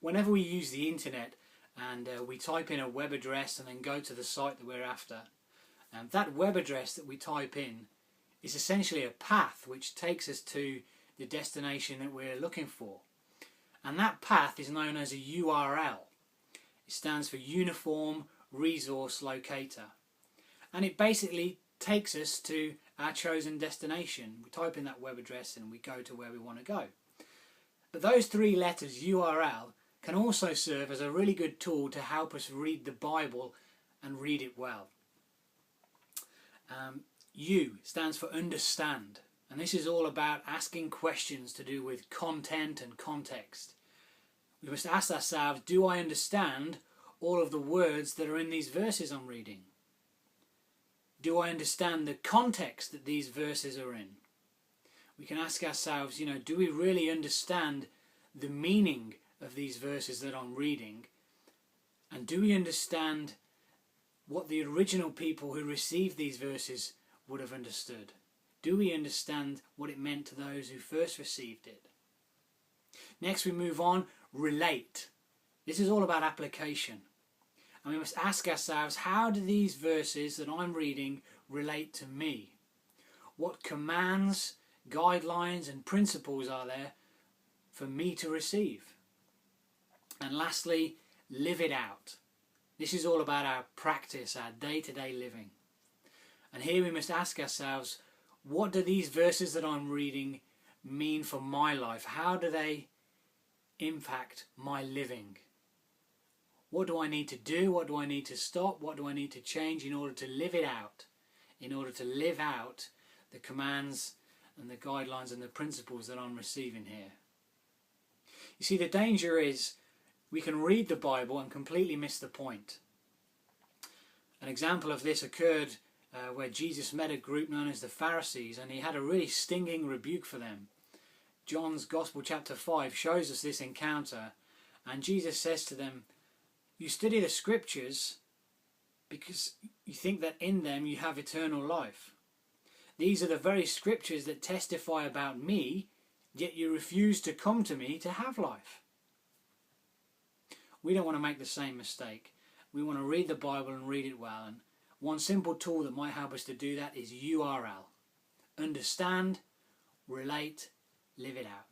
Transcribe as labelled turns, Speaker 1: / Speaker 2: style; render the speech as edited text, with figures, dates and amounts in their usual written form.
Speaker 1: Whenever we use the internet and we type in a web address and then go to the site that we're after, that web address that we type in is essentially a path which takes us to the destination that we're looking for. And that path is known as a U.R.L. It stands for Uniform Resource Locator. And it basically takes us to our chosen destination. We type in that web address and we go to where we want to go. But those three letters, U.R.L, can also serve as a really good tool to help us read the Bible and read it well. U stands for understand, and this is all about asking questions to do with content and context. We must ask ourselves, do I understand all of the words that are in these verses I'm reading? Do I understand the context that these verses are in? We can ask ourselves, do we really understand the meaning of these verses that I'm reading? And do we understand what the original people who received these verses would have understood? Do we understand what it meant to those who first received it? Next we move on, relate. This is all about application. And we must ask ourselves, how do these verses that I'm reading relate to me? What commands, guidelines and principles are there for me to receive? And lastly, live it out. This is all about our practice, our day-to-day living. And here we must ask ourselves, what do these verses that I'm reading mean for my life? How do they impact my living? What do I need to do? What do I need to stop? What do I need to change in order to live it out? In order to live out the commands and the guidelines and the principles that I'm receiving here. You see, the danger is we can read the Bible and completely miss the point. An example of this occurred where Jesus met a group known as the Pharisees, and he had a really stinging rebuke for them. John's Gospel chapter 5 shows us this encounter, and Jesus says to them, you study the scriptures because you think that in them you have eternal life. These are the very scriptures that testify about me, yet you refuse to come to me to have life. We don't want to make the same mistake. We want to read the Bible and read it well. And one simple tool that might help us to do that is U.R.L. Understand, relate, live it out.